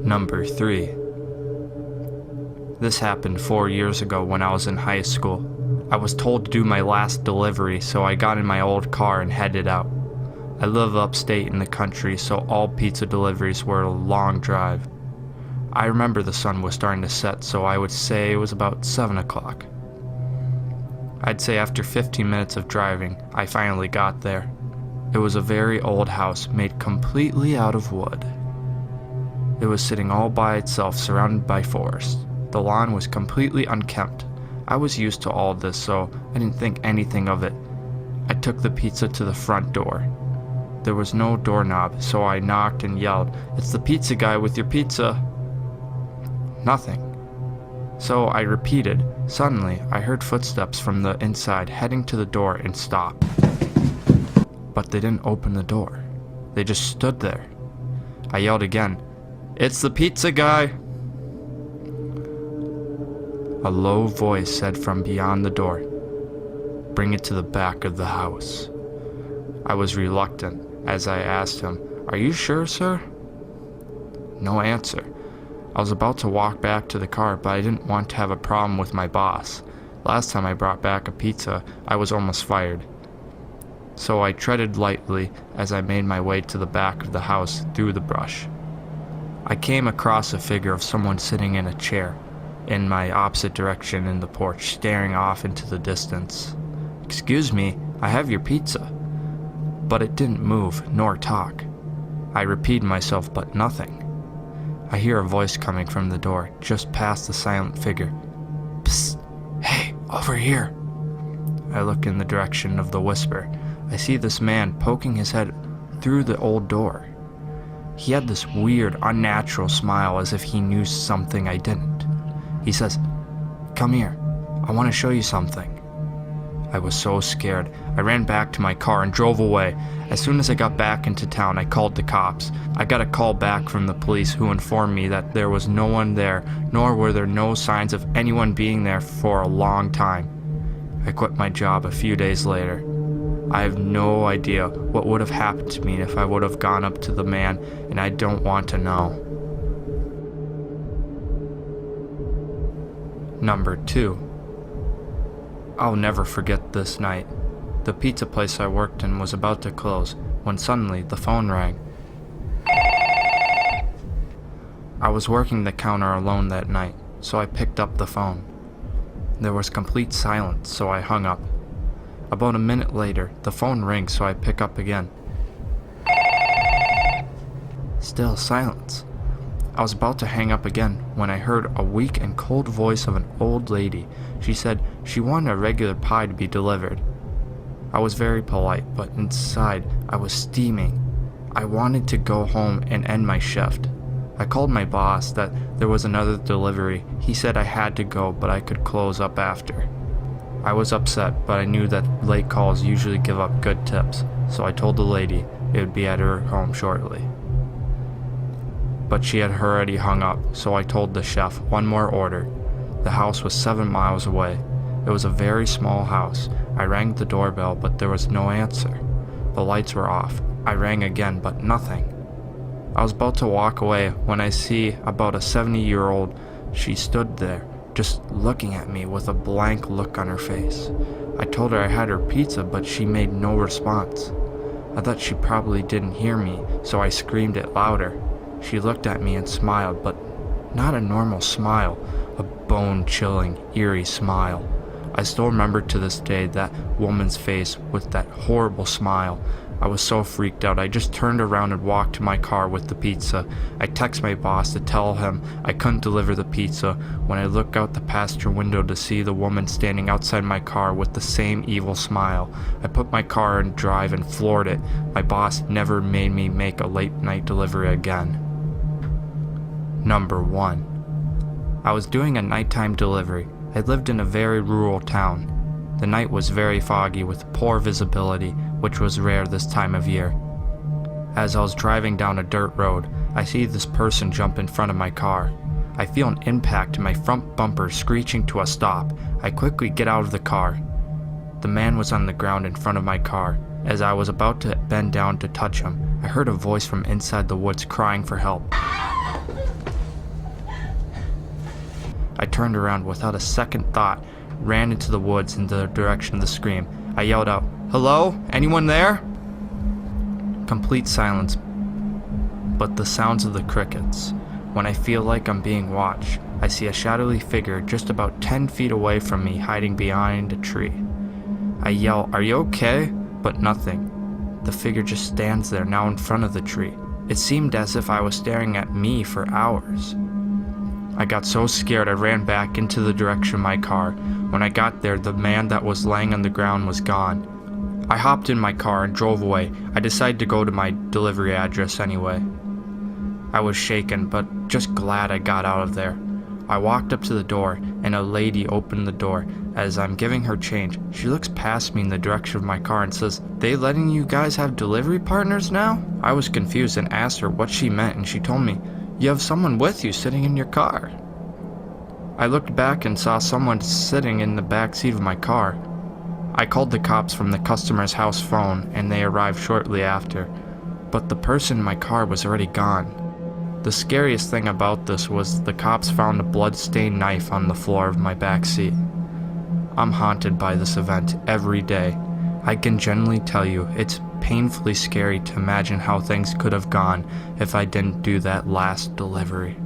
Number 3. This happened 4 years ago when I was in high school. I was told to do my last delivery, so I got in my old car and headed out. I live upstate in the country, so all pizza deliveries were a long drive. I remember the sun was starting to set, so I would say it was about 7 o'clock. I'd say after 15 minutes of driving, I finally got there. It was a very old house made completely out of wood. It was sitting all by itself, surrounded by forest. The lawn was completely unkempt. I was used to all this, so I didn't think anything of it. I took the pizza to the front door. There was no doorknob, so I knocked and yelled, "It's the pizza guy with your pizza." Nothing. So I repeated. Suddenly, I heard footsteps from the inside heading to the door and stopped. But they didn't open the door. They just stood there. I yelled again, "It's the pizza guy!" A low voice said from beyond the door, "Bring it to the back of the house." I was reluctant as I asked him, "Are you sure, sir?" No answer. I was about to walk back to the car, but I didn't want to have a problem with my boss. Last time I brought back a pizza, I was almost fired. So I treaded lightly as I made my way to the back of the house through the brush. I came across a figure of someone sitting in a chair in my opposite direction in the porch, staring off into the distance. "Excuse me, I have your pizza." But it didn't move nor talk. I repeated myself, but nothing. I hear a voice coming from the door, just past the silent figure. "Psst! Hey, over here!" I look in the direction of the whisper. I see this man poking his head through the old door. He had this weird, unnatural smile as if he knew something I didn't. He says, "Come here, I want to show you something." I was so scared. I ran back to my car and drove away. As soon as I got back into town, I called the cops. I got a call back from the police who informed me that there was no one there, nor were there no signs of anyone being there for a long time. I quit my job a few days later. I have no idea what would have happened to me if I would have gone up to the man, and I don't want to know. Number 2. I'll never forget this night. The pizza place I worked in was about to close when suddenly the phone rang. I was working the counter alone that night, so I picked up the phone. There was complete silence, so I hung up. About a minute later, the phone rings, so I pick up again. Still silence. I was about to hang up again when I heard a weak and cold voice of an old lady. She said she wanted a regular pie to be delivered. I was very polite, but inside I was steaming. I wanted to go home and end my shift. I called my boss that there was another delivery. He said I had to go, but I could close up after. I was upset, but I knew that late calls usually give up good tips, so I told the lady it would be at her home shortly. But she had already hung up, so I told the chef one more order. The house was 7 miles away. It was a very small house. I rang the doorbell, but there was no answer. The lights were off. I rang again, but nothing. I was about to walk away when I see about a 70-year-old. She stood there, just looking at me with a blank look on her face. I told her I had her pizza, but she made no response. I thought she probably didn't hear me, so I screamed it louder. She looked at me and smiled, but not a normal smile, a bone-chilling, eerie smile. I still remember to this day that woman's face with that horrible smile. I was so freaked out, I just turned around and walked to my car with the pizza. I texted my boss to tell him I couldn't deliver the pizza. When I look out the passenger window to see the woman standing outside my car with the same evil smile, I put my car in drive and floored it. My boss never made me make a late night delivery again. Number 1. I was doing a nighttime delivery. I lived in a very rural town. The night was very foggy with poor visibility, which was rare this time of year. As I was driving down a dirt road, I see this person jump in front of my car. I feel an impact in my front bumper screeching to a stop. I quickly get out of the car. The man was on the ground in front of my car. As I was about to bend down to touch him, I heard a voice from inside the woods crying for help. I turned around without a second thought, ran into the woods in the direction of the scream. I yelled out, "Hello? Anyone there?" Complete silence, but the sounds of the crickets. When I feel like I'm being watched, I see a shadowy figure just about 10 feet away from me hiding behind a tree. I yell, "Are you okay?" But nothing. The figure just stands there now in front of the tree. It seemed as if I was staring at me for hours. I got so scared I ran back into the direction of my car. When I got there, the man that was laying on the ground was gone. I hopped in my car and drove away. I decided to go to my delivery address anyway. I was shaken, but just glad I got out of there. I walked up to the door, and a lady opened the door. As I'm giving her change, she looks past me in the direction of my car and says, "They letting you guys have delivery partners now?" I was confused and asked her what she meant, and she told me, "You have someone with you sitting in your car." I looked back and saw someone sitting in the back seat of my car. I called the cops from the customer's house phone, and they arrived shortly after, but the person in my car was already gone. The scariest thing about this was the cops found a blood-stained knife on the floor of my back seat. I'm haunted by this event every day. I can genuinely tell you it's painfully scary to imagine how things could have gone if I didn't do that last delivery.